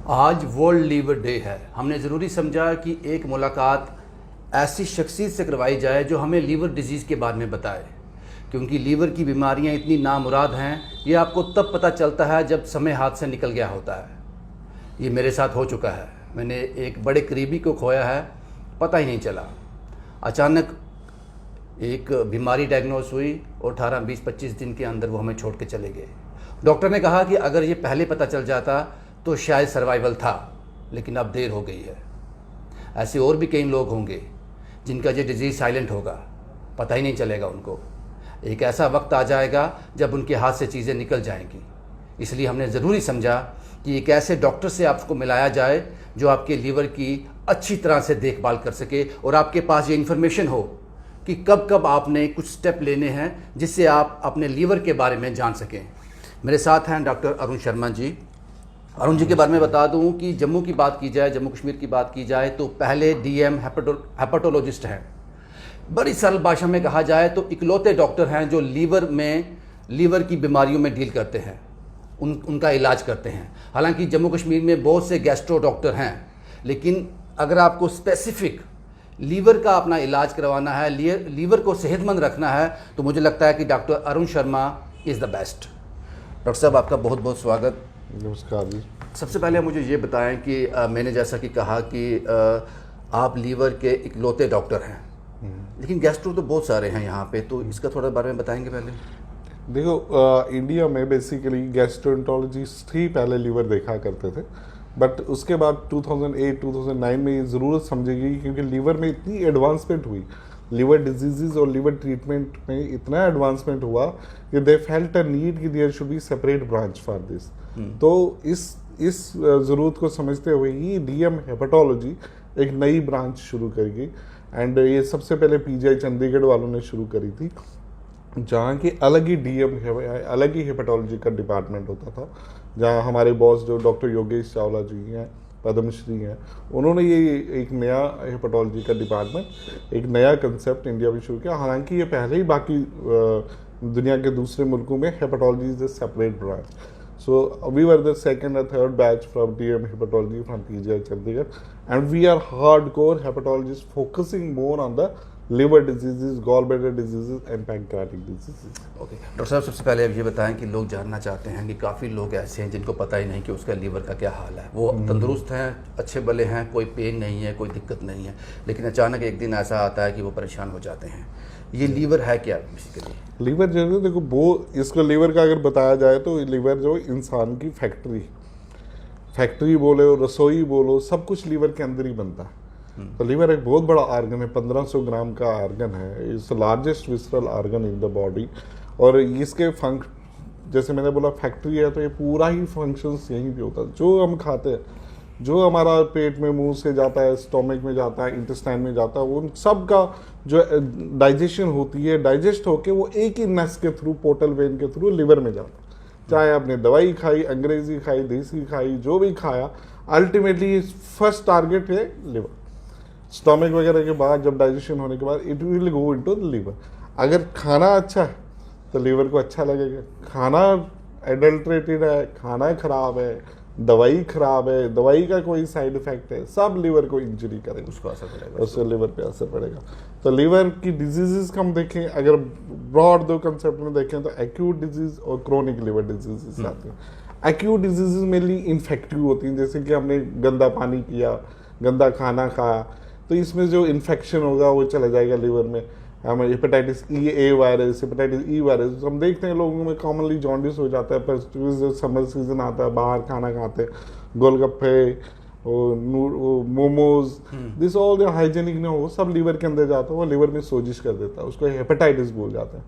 आज world liver day है। हमने ज़रूरी समझा कि एक मुलाकात ऐसी शख्सियत से करवाई जाए जो हमें लीवर डिजीज़ के बारे में बताए, क्योंकि लीवर की बीमारियां इतनी नामुराद हैं, ये आपको तब पता चलता है जब समय हाथ से निकल गया होता है। ये मेरे साथ हो चुका है। मैंने एक बड़े करीबी को खोया है, पता ही नहीं चला। अचानक एक बीमारी डायग्नोस हुई और 18, 20, 25 दिन के अंदर वो हमें छोड़ के चले गए। डॉक्टर ने कहा कि अगर ये पहले पता चल जाता तो शायद सर्वाइवल था, लेकिन अब देर हो गई है। ऐसे और भी कई लोग होंगे जिनका ये डिजीज़ साइलेंट होगा, पता ही नहीं चलेगा उनको। एक ऐसा वक्त आ जाएगा जब उनके हाथ से चीज़ें निकल जाएंगी। इसलिए हमने ज़रूरी समझा कि एक ऐसे डॉक्टर से आपको मिलाया जाए जो आपके लीवर की अच्छी तरह से देखभाल कर सके और आपके पास ये इन्फॉर्मेशन हो कि कब कब आपने कुछ स्टेप लेने हैं जिससे आप अपने लीवर के बारे में जान सकें। मेरे साथ हैं डॉक्टर अरुण शर्मा जी। अरुण जी के बारे में बता दूं कि जम्मू की बात की जाए, जम्मू कश्मीर की बात की जाए तो पहले डीएम हेपेटोलॉजिस्ट हैं। बड़ी सरल भाषा में कहा जाए तो इकलौते डॉक्टर हैं जो लीवर की बीमारियों में डील करते हैं, उनका इलाज करते हैं। हालांकि जम्मू कश्मीर में बहुत से गैस्ट्रो डॉक्टर हैं, लेकिन अगर आपको स्पेसिफिक लीवर का अपना इलाज करवाना है, लीवर को सेहतमंद रखना है, तो मुझे लगता है कि doctor Arun Sharma is the best. Doctor साहब, आपका बहुत बहुत स्वागत। नमस्कार जी। सबसे पहले मुझे ये बताएं कि मैंने जैसा कि कहा कि आप लीवर के इकलौते डॉक्टर हैं, लेकिन गैस्ट्रो तो बहुत सारे हैं यहाँ पे, तो इसका थोड़ा बारे में बताएंगे पहले। देखो, इंडिया में बेसिकली गैस्ट्रोएंटरोलॉजिस्ट ही पहले लीवर देखा करते थे, बट उसके बाद 2008-2009 में ये ज़रूरत समझी गई क्योंकि लीवर में इतनी एडवांसमेंट हुई, लीवर डिजीज़ और लीवर ट्रीटमेंट में इतना एडवांसमेंट हुआ कि दे फेल्ट अ नीड कि there should be separate branch for this. तो इस ज़रूरत को समझते हुए ही डीएम हेपेटोलॉजी एक नई ब्रांच शुरू करेगी। एंड ये सबसे पहले पीजीआई चंडीगढ़ वालों ने शुरू करी थी, जहाँ की अलग ही डीएम अलग ही हेपेटोलॉजी का डिपार्टमेंट होता था। जहाँ हमारे बॉस जो डॉक्टर योगेश चावला जी हैं, पद्मश्री हैं, उन्होंने ये एक नया हेपेटोलॉजी का डिपार्टमेंट, एक नया कंसेप्ट इंडिया में शुरू किया। हालांकि ये पहले ही बाकी दुनिया के दूसरे मुल्कों में hepatology is a separate branch. So we were the second or third batch from DM Hepatology from PGI Chandigarh, and we are hardcore hepatologists focusing more on the liver diseases, gallbladder diseases and pancreatic diseases. Okay doctor साहब, सबसे पहले अब ये बताएं कि लोग जानना चाहते हैं कि काफ़ी लोग ऐसे हैं जिनको पता ही नहीं कि उसका लीवर का क्या हाल है। वो तंदुरुस्त हैं, अच्छे भले हैं, कोई पेन नहीं है, कोई दिक्कत नहीं है, लेकिन अचानक एक दिन ऐसा आता है कि वो परेशान हो जाते हैं। ये लीवर है क्या बेसिकली? लीवर जो है, देखो, वो इसको लीवर का अगर बताया जाए तो लीवर जो इंसान की फैक्ट्री बोलो, रसोई बोलो, सब कुछ लीवर के अंदर ही बनता है। तो लीवर एक बहुत बड़ा आर्गन है, 1500 ग्राम का आर्गन है, it's largest visceral organ in the body. और इसके जैसे मैंने बोला फैक्ट्री है, तो ये पूरा ही फंक्शंस यहीं पे होता है। जो हम खाते हैं, जो हमारा पेट में मुंह से जाता है, स्टोमक में जाता है, इंटेस्टाइन में जाता है, उन सब का जो डाइजेशन होती है, डाइजेस्ट होके वो एक ही नस के थ्रू, पोर्टल वेन के थ्रू लिवर में जाता है। चाहे आपने दवाई खाई, अंग्रेजी खाई, देसी खाई, जो भी खाया, अल्टीमेटली फर्स्ट टारगेट है लिवर। स्टोमक वगैरह के बाद जब डाइजेशन होने के बाद it will go into the liver. अगर खाना अच्छा है तो लिवर को अच्छा लगेगा। खाना एडल्ट्रेटेड है, खाना खराब है, दवाई खराब है, दवाई का कोई साइड इफेक्ट है, सब लिवर को इंजरी करेगा, उसको असर पड़ेगा, उससे लिवर पे असर पड़ेगा। तो लिवर की डिजीजेस हम देखें, अगर ब्रॉड दो कंसेप्ट में देखें तो एक्यूट डिजीज और क्रोनिक लिवर डिजीजेस आते हैं। एक्यूट डिजीजेस मेनली इन्फेक्टिव होती हैं, जैसे कि हमने गंदा पानी पिया, गंदा खाना खाया, तो इसमें जो इन्फेक्शन होगा वो चला जाएगा लिवर में। हमें hepatitis A virus, hepatitis E virus, हम देखते हैं लोगों में कॉमनली जॉन्डिस हो जाता है। पर समर सीजन आता है, बाहर खाना खाते हैं, गोलगप्पे, मोमोज, दिस ऑल जो हाइजेनिक ना हो, सब लीवर के अंदर जाता है, वो लिवर में सोजिश कर देता है, उसको हेपेटाइटिस बोल जाता है।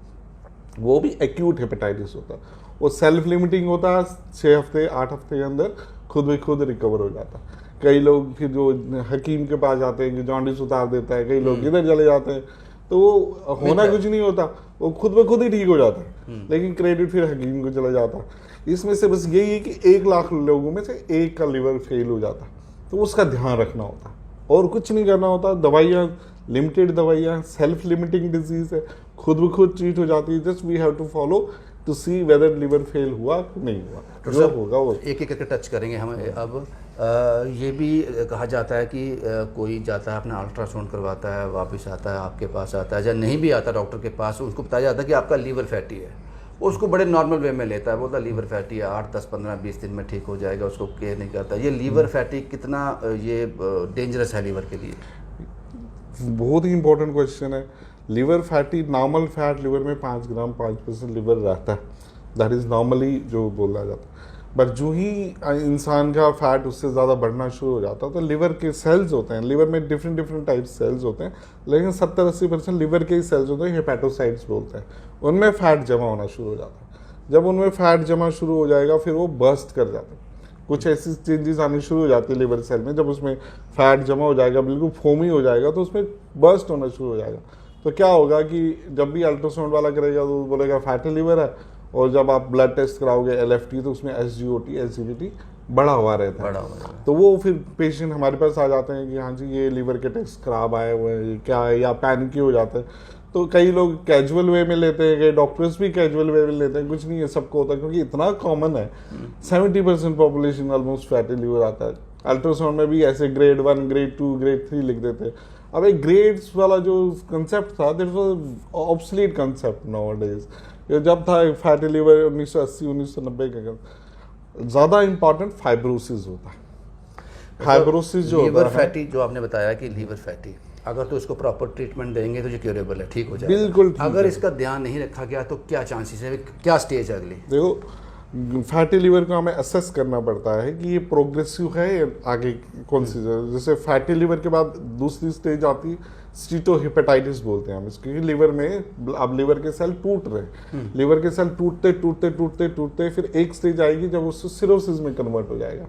वो भी एक्यूट हेपेटाइटिस होता है, वो सेल्फ लिमिटिंग होता है, 6 हफ्ते 8 हफ्ते के अंदर खुद ब खुद रिकवर हो जाता है। कई लोग फिर जो हकीम के पास जाते हैं कि जॉन्डिस उतार देता है, कई लोग इधर चले जाते हैं, तो वो होना कुछ नहीं होता, वो खुद ब खुद ही ठीक हो जाता है, लेकिन क्रेडिट फिर हकीम को चला जाता है। इसमें से बस यही है कि 1 लाख लोगों में से 1 का लिवर फेल हो जाता है, तो उसका ध्यान रखना होता है और कुछ नहीं करना होता। दवाइयाँ, लिमिटेड दवाइयाँ, सेल्फ लिमिटिंग डिजीज है, खुद ब खुद ट्रीट हो जाती है। Just we have to follow to see whether liver fail हुआ कि नहीं हुआ, जो होगा वो। एक एक करके टच करेंगे हम अब। ये भी कहा जाता है कि कोई जाता है अपना अल्ट्रासाउंड करवाता है, वापस आता है आपके पास आता है, या नहीं भी आता डॉक्टर के पास, उसको बताया जाता है कि आपका लीवर फैटी है, उसको बड़े नॉर्मल वे में लेता है, बोलता है लीवर फैटी है, 8, 10, 15, 20 दिन में ठीक हो जाएगा, उसको केयर नहीं करता। ये लीवर फैटी कितना ये डेंजरस है लीवर के लिए? बहुत ही इंपॉर्टेंट क्वेश्चन है। Liver fatty, normal fat liver में 5 ग्राम 5% लिवर रहता है, दैट इज नॉर्मली जो बोला जाता है। बट जो ही इंसान का फैट उससे ज़्यादा बढ़ना शुरू हो जाता है तो लिवर के सेल्स होते हैं, लिवर में डिफरेंट टाइप सेल्स होते हैं, लेकिन 70-80% लिवर के ही सेल्स होते हैं, हेपेटोसाइट्स बोलते हैं, उनमें फैट जमा होना शुरू हो जाता है। जब उनमें फैट जमा शुरू हो जाएगा फिर वो बर्स्ट कर जाते हैं, कुछ ऐसी चेंजेस आनी शुरू हो जाती है लिवर सेल में। जब उसमें फैट जमा हो जाएगा, बिल्कुल फोमी हो जाएगा, तो उसमें बर्स्ट होना शुरू हो जाएगा। तो क्या होगा कि जब भी अल्ट्रासाउंड वाला करेगा तो बोलेगा फैटी लिवर है, और जब आप ब्लड टेस्ट कराओगे LFT तो उसमें SGOT एसिडिटी बढ़ा हुआ रहता है। तो वो फिर पेशेंट हमारे पास आ जाते हैं कि हाँ जी ये लीवर के टेस्ट खराब आए हुए हैं, क्या है, या पैनिकी हो जाते हैं। तो कई लोग कैजुअल वे में लेते हैं, कई डॉक्टर्स भी कैजुअल वे में लेते हैं, कुछ नहीं है, सबको होता है, क्योंकि इतना कॉमन है। 70% पॉपुलेशन ऑलमोस्ट फैटी लिवर आता है। अल्ट्रासाउंड में भी ऐसे grade 1, grade 2, grade 3 लिख देते हैं। अब एक ग्रेड्स वाला जो कंसेप्ट था, that was obsolete concept nowadays. ये जब था फैटी लिवर 1980-1990 का, ज़्यादा इंपॉर्टेंट फाइब्रोसिस होता है। फाइब्रोसिस जो लीवर फैटी जो आपने बताया कि लीवर फैटी, अगर तो इसको प्रॉपर ट्रीटमेंट देंगे तो ये क्योरेबल है, ठीक हो जाएगा। बिल्कुल। अगर इसका ध्यान नहीं रखा गया तो क्या चांसेस है, क्या स्टेज है अगली? देखो, फैटी लिवर को हमें असेस करना पड़ता है कि ये प्रोग्रेसिव है या आगे कौन सी, जैसे फैटी लिवर के बाद दूसरी स्टेज आती है स्टीटोहेपेटाइटिस बोलते हैं हम इसकी। लिवर में अब लिवर के सेल टूट रहे हैं, लिवर के सेल टूटते टूटते टूटते टूटते फिर एक स्टेज आएगी जब उससे सिरोसिस में कन्वर्ट हो जाएगा।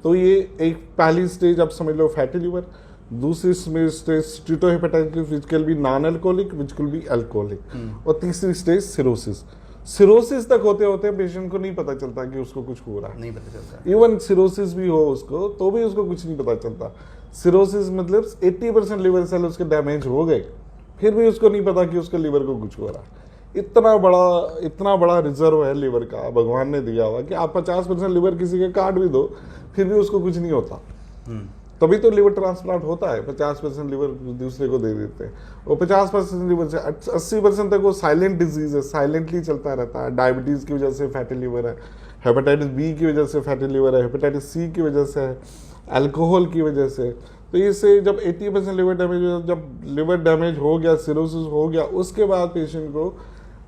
तो ये एक पहली स्टेज आप समझ लो फैटी लिवर, दूसरी stage steatohepatitis which can be non alcoholic, which can be alcoholic, और तीसरी स्टेज सिरोसिस। सिरोसिस तक होते होते पेशेंट को नहीं पता चलता कि उसको कुछ हो रहा है, नहीं पता चलता। इवन सिरोसिस भी हो उसको तो भी उसको कुछ नहीं पता चलता। सिरोसिस मतलब 80% लिवर सेल उसके डैमेज हो गए, फिर भी उसको नहीं पता कि उसके लिवर को कुछ हो रहा है। इतना बड़ा रिजर्व है लिवर का, भगवान ने दिया हुआ कि आप 50% लिवर किसी के काट भी दो फिर भी उसको कुछ नहीं होता। तभी तो लिवर ट्रांसप्लांट होता है, 50% लिवर दूसरे को दे देते हैं। और 50% लिवर से 80% तक वो साइलेंट डिजीज है, साइलेंटली चलता रहता है। डायबिटीज की वजह से फैटी लिवर है, हेपेटाइटिस बी की वजह से फैटी लिवर है, हेपेटाइटिस सी की वजह से है, अल्कोहल की वजह से। तो इससे जब 80% लिवर डैमेज, जब लिवर डैमेज हो गया, सिरोसिस हो गया, उसके बाद पेशेंट को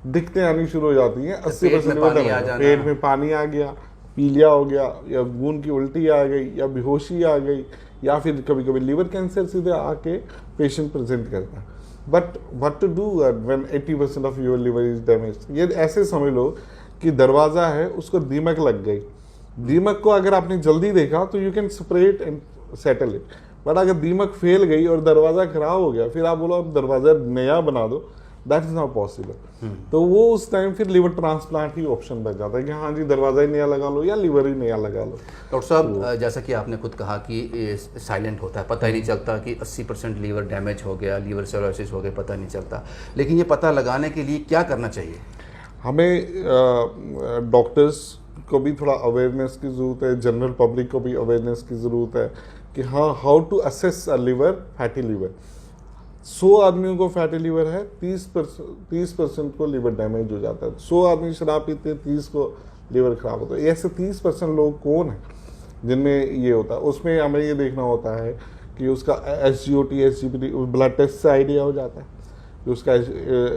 दिक्कतें आनी शुरू हो जाती हैं। 80% लिवर डैमेज, पेट में पानी आ गया, पीलिया हो गया, या खून की उल्टी आ गई, या बेहोशी आ गई, या फिर कभी कभी लिवर कैंसर सीधे आके पेशेंट प्रेजेंट करता है। But what to do when 80% of your liver is damage? ये ऐसे समझ लो कि दरवाजा है, उसको दीमक लग गई। दीमक को अगर आपने जल्दी देखा तो you can spray it and settle it, but अगर दीमक फैल गई और दरवाजा खराब हो गया, फिर आप बोलो अब दरवाजा नया बना दो, दैट इज नॉट पॉसिबल। तो वो उस टाइम फिर लिवर ट्रांसप्लांट ही ऑप्शन बच जाता है कि हाँ जी दरवाजा ही नया लगा लो या लिवर ही नया लगा लो। डॉक्टर साहब, जैसा कि आपने खुद कहा कि साइलेंट होता है, पता ही नहीं चलता कि 80% लीवर डैमेज हो गया, लीवर सिरोसिस हो गया, पता नहीं चलता। लेकिन ये पता लगाने के लिए क्या करना चाहिए? हमें डॉक्टर्स को भी थोड़ा अवेयरनेस की ज़रूरत है, जनरल पब्लिक को भी अवेयरनेस की ज़रूरत है कि हाँ, how to assess a liver, fatty liver. 100 आदमियों को फैटी लिवर है, 30% को लिवर डैमेज हो जाता है। 100 आदमी शराब पीते हैं, 30 को लिवर खराब होता है। ऐसे 30% लोग कौन है जिनमें ये होता है? उसमें हमें ये देखना होता है कि उसका SGOT SGPT ब्लड टेस्ट से आइडिया हो जाता है कि उसका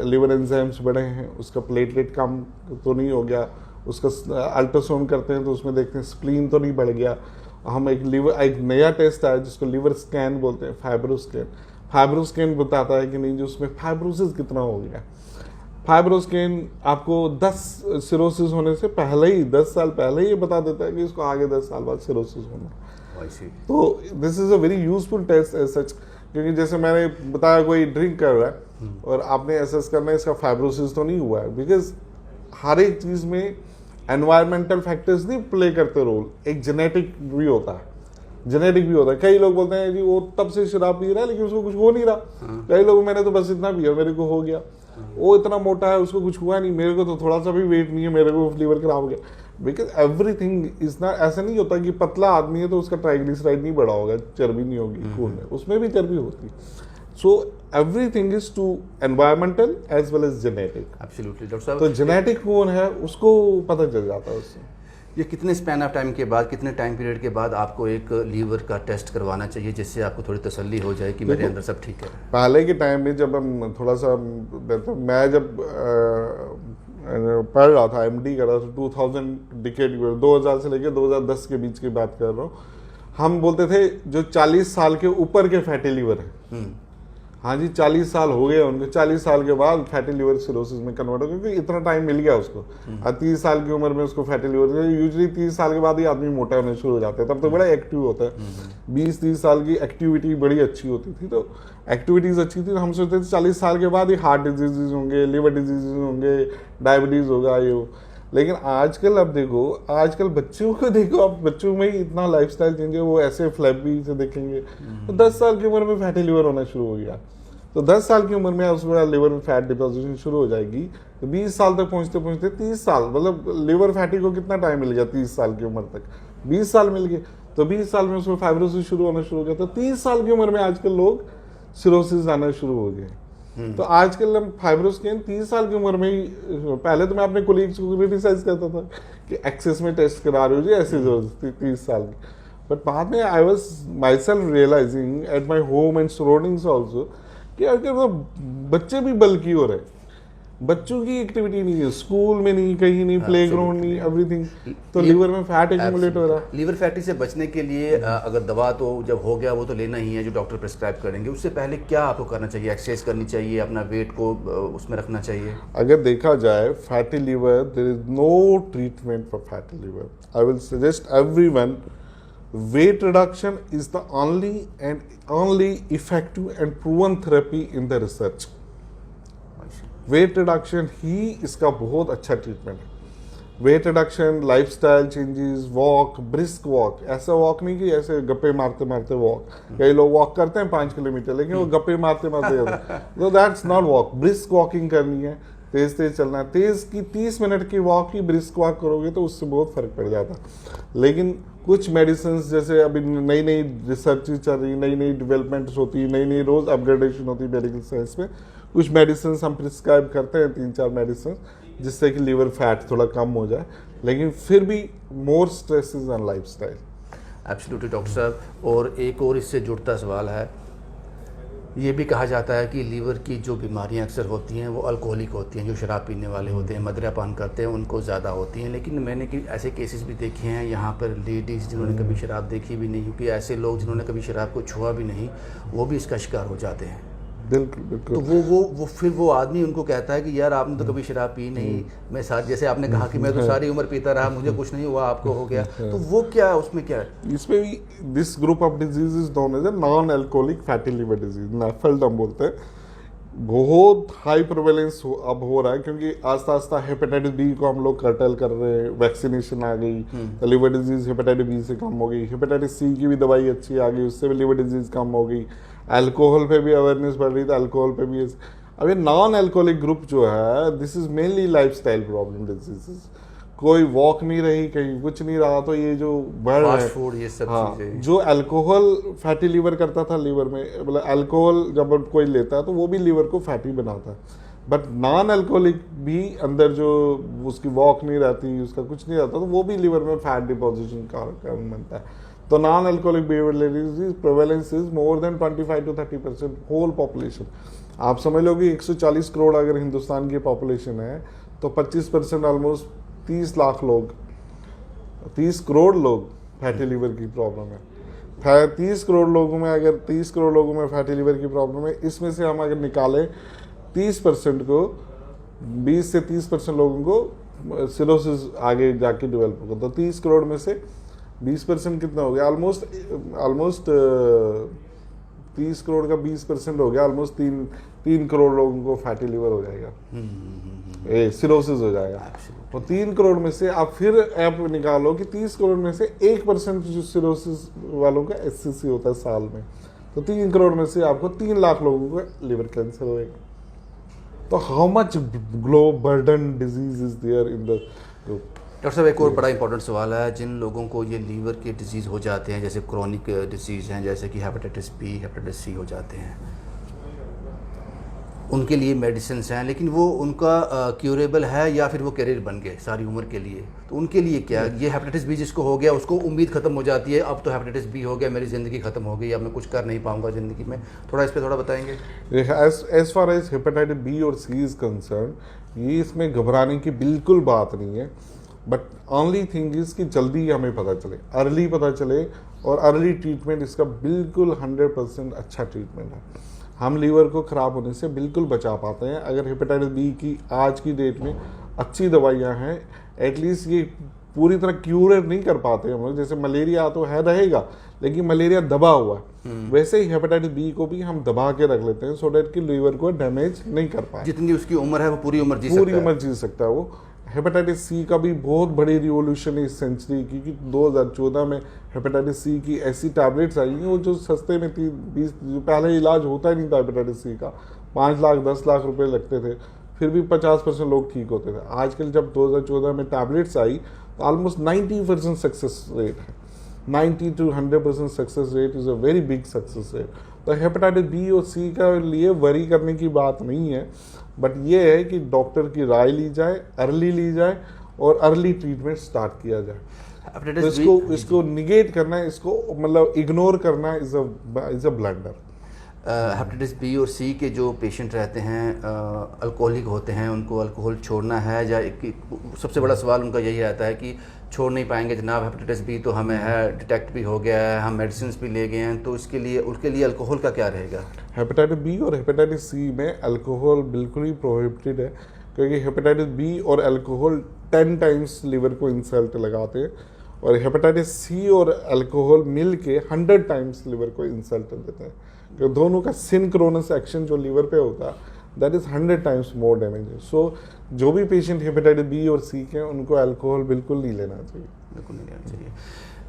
लिवर एंजाइम्स बढ़े हैं, उसका प्लेटलेट कम तो नहीं हो गया, उसका अल्ट्रासाउंड करते हैं तो उसमें देखते हैं स्प्लीन तो नहीं बढ़ गया। हम एक नया टेस्ट आया जिसको लिवर स्कैन बोलते हैं, फाइब्रोस्कैन। फाइब्रोस्कैन बताता है कि नहीं जो उसमें फाइब्रोसिस कितना हो गया। फाइब्रोस्कैन आपको 10 सिरोसिस होने से पहले ही, 10 साल पहले ही बता देता है कि इसको आगे 10 साल बाद सिरोसिस होना। तो this is a very useful test as such, क्योंकि जैसे मैंने बताया कोई ड्रिंक कर रहा है और आपने एसेस करना है इसका फाइब्रोसिस तो नहीं हुआ है, बिकॉज हर एक चीज में एनवायरमेंटल फैक्टर्स नहीं प्ले करते रोल, एक जेनेटिक भी होता है। कई लोग बोलते हैं जी वो तब से शराब पी रहा है लेकिन उसको कुछ हो नहीं रहा। कई लोग मैंने तो बस इतना पिया मेरे को हो गया। वो इतना मोटा है उसको कुछ हुआ नहीं, मेरे को तो थोड़ा सा भी वेट नहीं है, मेरे को लीवर खराब हो गया। बिकॉज एवरीथिंग इज ना, ऐसा नहीं होता कि पतला आदमी है तो उसका ट्राइग्लिसराइड नहीं बढ़ा होगा, चर्बी नहीं होगी खून में, उसमें भी चर्बी होती है। So everything is too environmental as well as genetic. Absolutely doctor साहब। तो जेनेटिक कौन है उसको पता चल जाता है उससे। ये कितने स्पैन ऑफ टाइम के बाद, कितने टाइम पीरियड के बाद आपको एक लीवर का टेस्ट करवाना चाहिए जिससे आपको थोड़ी तसल्ली हो जाए कि मेरे अंदर सब ठीक है? पहले के टाइम में जब हम थोड़ा सा, मैं जब पढ़ रहा था, एमडी कर रहा था, 2000 डिकेड 2000 से लेकर 2010 के बीच की बात कर रहा हूँ, हम बोलते थे जो 40 साल के ऊपर के फैटी लीवर है, हाँ जी 40 साल हो गए उनको, 40 साल के बाद फैटी लिवर सिरोसिस में कन्वर्ट हो गया, क्योंकि इतना टाइम मिल गया उसको। 30 साल की उम्र में उसको फैटी लिवर, यूजुअली 30 साल के बाद ही आदमी मोटा होने शुरू हो जाता है, तब तो बड़ा एक्टिव होता है। 20-30 साल की एक्टिविटी बड़ी अच्छी होती थी, तो एक्टिविटीज अच्छी थी, तो हम सोचते थे 40 साल के बाद ही हार्ट डिजीजेज होंगे, लिवर डिजीजेज होंगे, डायबिटीज होगा ये वो। लेकिन आजकल अब देखो, आजकल बच्चों को देखो, अब बच्चों में ही इतना लाइफस्टाइल चेंज है, वो ऐसे फ्लैपी से देखेंगे। तो 10 साल की उम्र में फैटी लिवर होना शुरू हो गया, तो 10 साल की उम्र में उसमें लिवर में फैट डिपोजिशन शुरू हो जाएगी, तो 20 साल तक पहुंचते पहुंचते 30 साल, मतलब लिवर फैटी को कितना टाइम मिल गया 30 साल की उम्र तक, 20 साल मिल गए, तो 20 साल में उसमें फाइब्रोसिस शुरू होना शुरू हो गया, तो 30 साल की उम्र में आजकल लोग सिरोसिस आना शुरू हो गए। तो आजकल हम फाइब्रोस्कैन 30 साल की उम्र में ही, पहले तो मैं अपने कोलीग्स को क्रिटिसाइज करता था कि एक्सेस में टेस्ट करा रहे हो जी, ऐसी जरूरत थी 30 साल की, बट बाद में I was myself realising at my home and surroundings also कि अगर वो बच्चे भी बल्कि हो रहे, बच्चों की एक्टिविटी नहीं है, स्कूल में नहीं, कहीं नहीं, प्लेग्राउंड नहीं, एवरीथिंग, तो लीवर में फैट एक्यूमुलेट हो रहा है। लीवर फैटी से बचने के लिए अगर दवा तो जब हो गया वो तो लेना ही है जो डॉक्टर प्रिस्क्राइब करेंगे, उससे पहले क्या आपको करना चाहिए? एक्सरसाइज करनी चाहिए, अपना वेट को उसमें रखना चाहिए? अगर देखा जाए fatty liver, there is no treatment for fatty liver. I will suggest everyone, weight reduction is the only effective and proven therapy in the research. Weight reduction ही इसका बहुत अच्छा ट्रीटमेंट है। Weight reduction, lifestyle changes, walk, brisk walk, ऐसा walk नहीं कि ऐसे गप्पे मारते मारते वॉक, कई लोग वॉक करते हैं 5 किलोमीटर लेकिन वो गप्पे मारते मारते, तो that's not walk. Brisk walking करनी है, तेज तेज चलना है, तेज की 30 मिनट की वॉक की ब्रिस्क वॉक करोगे तो उससे बहुत फर्क पड़ जाता। लेकिन कुछ मेडिसिन जैसे अभी नई नई रिसर्च चल रही, नई नई डेवलपमेंट्स होती, नई नई रोज अपग्रेडेशन होती है मेडिकल साइंस में, कुछ मेडिसिन हम प्रिस्क्राइब करते हैं 3-4 मेडिसिन जिससे कि लीवर फैट थोड़ा कम हो जाए, लेकिन फिर भी more stresses on lifestyle. Absolutely doctor साहब। और एक और इससे जुड़ता सवाल है, ये भी कहा जाता है कि लीवर की जो बीमारियां अक्सर होती हैं वो अल्कोहलिक होती हैं, जो शराब पीने वाले होते हैं, मदिरापान करते हैं, उनको ज़्यादा होती हैं। लेकिन मैंने ऐसे केसेस भी देखे हैं यहाँ पर लेडीज़ जिन्होंने कभी शराब देखी भी नहीं, क्योंकि ऐसे लोग जिन्होंने कभी शराब को छुआ भी नहीं वो भी इसका शिकार हो जाते हैं। बिल्कुल बिल्कुल। तो फिर वो आदमी उनको कहता है कि यार आपने तो कभी शराब पी नहीं, मैं साथ, जैसे आपने कहा कि मैं तो सारी उम्र पीता रहा, मुझे कुछ नहीं हुआ, आपको हो गया, तो वो क्या, उसमें क्या है? इसमें भी this group of disease is known as non alcoholic fatty liver disease, NAFLD हम बोलते हैं। बहुत हाई प्रेवलेंस अब हो रहा है, क्योंकि आस्ता आस्ता हेपेटाइटिस बी को हम लोग कर्टल कर रहे हैं, वैक्सीनेशन आ गई, तो लिवर डिजीज हेपेटाइटिस बी से कम हो गई, हेपेटाइटिस सी की भी दवाई अच्छी आ गई, उससे भी लिवर डिजीज कम हो गई, अल्कोहल पे भी अवेयरनेस बढ़ रही, तो अल्कोहल पे भी। अब ये नॉन अल्कोहलिक ग्रुप जो है, this is mainly lifestyle problem diseases, कोई वॉक नहीं रही, कहीं कुछ नहीं रहा, तो ये जो बढ़ रहा है फूड, ये सब चीजें, जो अल्कोहल फैटी लीवर करता था लीवर में, मतलब अल्कोहल जब कोई लेता है तो वो भी लीवर को फैटी बनाता है, बट नॉन अल्कोहलिक भी अंदर जो उसकी वॉक नहीं रहती, उसका कुछ नहीं रहता, तो वो भी लीवर में फैट डिपोजिशन का कारण बनता है। तो non alcoholic behavioural disease prevalence is more than 25 to 30% whole population. आप समझ लो कि 140 करोड़ अगर हिंदुस्तान की पॉपुलेशन है तो 25% ऑलमोस्ट 30 लाख लोग, 30 करोड़ लोग फैटी लीवर की प्रॉब्लम है। 30 करोड़ लोगों में, अगर 30 करोड़ लोगों में फैटी लीवर की प्रॉब्लम है, इसमें से हम अगर निकालें 30% को, 20 से 30% लोगों को सिरोसिस आगे जाके डेवलप होगा, तो 30 करोड़ में से 20% कितना हो गया? ऑलमोस्ट 30 करोड़ का 20% हो गया, ऑलमोस्ट 3 करोड़ लोगों को फैटी लीवर हो जाएगा, सिरोसिस हो जाएगा। तो 3 करोड़ में से आप फिर ऐप निकालो कि 30 करोड़ में से 1% जो सिरोसिस वालों का एससीसी होता है साल में, तो 3 करोड़ में से आपको 3 लाख लोगों को लिवर कैंसर होएगा। तो how much global burden disease is there in the group. Doctor साहब एक और बड़ा इंपॉर्टेंट सवाल है, जिन लोगों को ये लीवर के डिजीज़ हो जाते हैं, जैसे क्रॉनिक डिजीज़ हैं, जैसे कि हेपेटाइटिस बी, हेपेटाइटिस सी हो जाते हैं, उनके लिए मेडिसिन हैं, लेकिन वो उनका क्यूरेबल है या फिर वो कैरियर बन गए सारी उम्र के लिए, तो उनके लिए क्या, ये हेपेटाइटिस बी जिसको हो गया उसको उम्मीद ख़त्म हो जाती है, अब तो हेपेटाइटिस बी हो गया, मेरी ज़िंदगी ख़त्म हो गई, अब मैं कुछ कर नहीं पाऊंगा ज़िंदगी में, थोड़ा इस पर थोड़ा बताएंगे। As far as hepatitis B और सी इज कंसर्न, ये इसमें घबराने की बिल्कुल बात नहीं है, बट ओनली थिंग इज़ कि जल्दी हमें पता चले, अर्ली पता चले, और अर्ली ट्रीटमेंट इसका बिल्कुल 100% अच्छा ट्रीटमेंट है। हम लीवर को ख़राब होने से बिल्कुल बचा पाते हैं अगर हेपेटाइटिस बी की आज की डेट में अच्छी दवाइयाँ हैं। एटलीस्ट ये पूरी तरह क्यूर नहीं कर पाते हम लोग, जैसे मलेरिया तो है रहेगा लेकिन मलेरिया दबा हुआ है, वैसे ही हेपेटाइटिस बी को भी हम दबा के रख लेते हैं सो डैट कि लीवर को डैमेज नहीं कर पाए। जितनी उसकी उम्र है वो पूरी उम्र जी सकता है वो। हेपेटाइटिस सी का भी बहुत बड़ी रिवोल्यूशन है इस सेंचुरी की, कि 2014 में हेपेटाइटिस सी की ऐसी टैबलेट्स आई हैं वो जो सस्ते में 20 जो पहले इलाज होता ही नहीं था हेपेटाइटिस सी का, 5 लाख 10 लाख रुपए लगते थे, फिर भी 50% लोग ठीक होते थे। आजकल जब 2014 में टैबलेट्स आई तो ऑलमोस्ट 90% सक्सेस रेट है, 90 to 100% success rate is a very big success rate. तो हेपेटाइटिस बी और सी का लिए वरी करने की बात नहीं है, बट ये है कि डॉक्टर की राय ली जाए, अर्ली ली जाए और अर्ली ट्रीटमेंट स्टार्ट किया जाए। तो इसको निगेट करना, इसको मतलब इग्नोर करना is a blunder. Hepatitis B और सी के जो पेशेंट रहते हैं अल्कोहलिक होते हैं, उनको अल्कोहल छोड़ना है, या सबसे बड़ा सवाल उनका यही रहता है कि छोड़ नहीं पाएंगे जनाब, हेपेटाइटिस बी तो हमें है, डिटेक्ट भी हो गया है, हम मेडिसिन भी ले गए हैं, तो उसके लिए अल्कोहल का क्या रहेगा? हेपेटाइटिस बी और हेपेटाइटिस सी में अल्कोहल बिल्कुल ही प्रोहिबिटेड है, क्योंकि हेपेटाइटिस बी और अल्कोहल 10 टाइम्स लिवर को इंसल्ट लगाते हैं, और हेपेटाइटिस सी और अल्कोहल मिल के 100 टाइम्स लिवर को इंसल्ट देते हैं। तो दोनों का सिंक्रोनस एक्शन जो लिवर पे होता है that is 100 times more damages. So जो भी पेशेंट हेपेटाइटिस बी और सी के, उनको अल्कोहल बिल्कुल नहीं लेना चाहिए, बिल्कुल नहीं लेना चाहिए।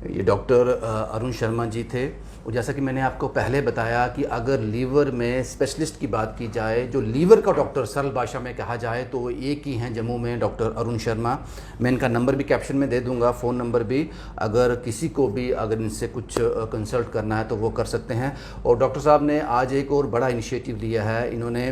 ये डॉक्टर अरुण शर्मा जी थे, और जैसा कि मैंने आपको पहले बताया कि अगर लीवर में स्पेशलिस्ट की बात की जाए, जो लीवर का डॉक्टर सरल भाषा में कहा जाए तो एक ही हैं जम्मू में, डॉक्टर अरुण शर्मा। मैं इनका नंबर भी कैप्शन में दे दूंगा, फ़ोन नंबर भी, अगर किसी को भी अगर इनसे कुछ कंसल्ट करना है तो वो कर सकते हैं। और डॉक्टर साहब ने आज एक और बड़ा इनिशिएटिव लिया है, इन्होंने,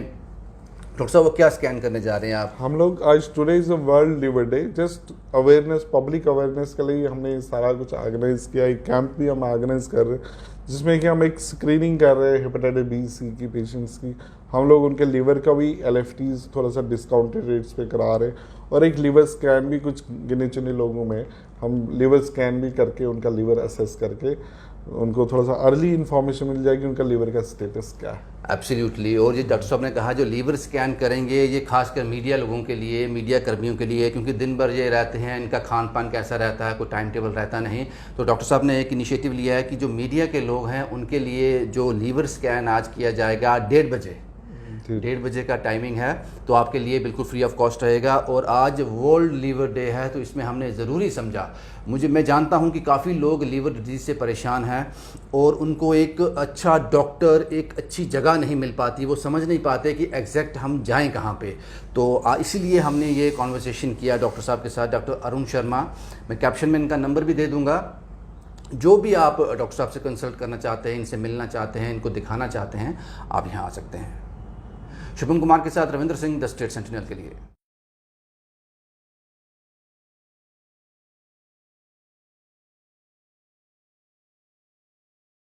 डॉक्टर साहब वो क्या स्कैन करने जा रहे हैं आप? हम लोग आज today is a world liver day, just awareness, public awareness के लिए हमने सारा कुछ ऑर्गेनाइज किया। एक कैंप भी हम ऑर्गेनाइज कर रहे हैं जिसमें कि हम एक स्क्रीनिंग कर रहे हैं हेपेटाइटिस बी सी की पेशेंट्स की। हम लोग उनके लिवर का भी LFTs थोड़ा सा डिस्काउंटेड रेट्स पे करा रहे हैं, और एक लिवर स्कैन भी कुछ गिने चुने लोगों में हम लिवर स्कैन भी करके उनका लिवर असेस करके उनको थोड़ा सा अर्ली इन्फॉर्मेशन मिल जाएगी उनका लिवर का स्टेटस क्या है। एब्सोल्युटली। और ये डॉक्टर साहब ने कहा जो लीवर स्कैन करेंगे ये खासकर मीडिया लोगों के लिए, मीडिया कर्मियों के लिए, क्योंकि दिन भर ये रहते हैं, इनका खान पान कैसा रहता है, कोई टाइम टेबल रहता नहीं। तो डॉक्टर साहब ने एक इनिशिएटिव लिया है कि जो मीडिया के लोग हैं उनके लिए जो लीवर स्कैन आज किया जाएगा 1:30 बजे का टाइमिंग है, तो आपके लिए बिल्कुल फ्री ऑफ कॉस्ट रहेगा। और आज वर्ल्ड लीवर डे है, तो इसमें हमने ज़रूरी समझा, मैं जानता हूं कि काफ़ी लोग लीवर डिजीज़ से परेशान हैं और उनको एक अच्छा डॉक्टर, एक अच्छी जगह नहीं मिल पाती, वो समझ नहीं पाते कि एग्जैक्ट हम जाएं कहां पे। तो इसीलिए हमने ये कॉन्वर्सेशन किया डॉक्टर साहब के साथ, डॉक्टर अरुण शर्मा। मैं कैप्शन में इनका नंबर भी दे दूँगा। जो भी आप डॉक्टर साहब से कंसल्ट करना चाहते हैं, इनसे मिलना चाहते हैं, इनको दिखाना चाहते हैं, आप यहाँ आ सकते हैं। शुभम कुमार के साथ Ravindra Singh, the state sentinel के लिए।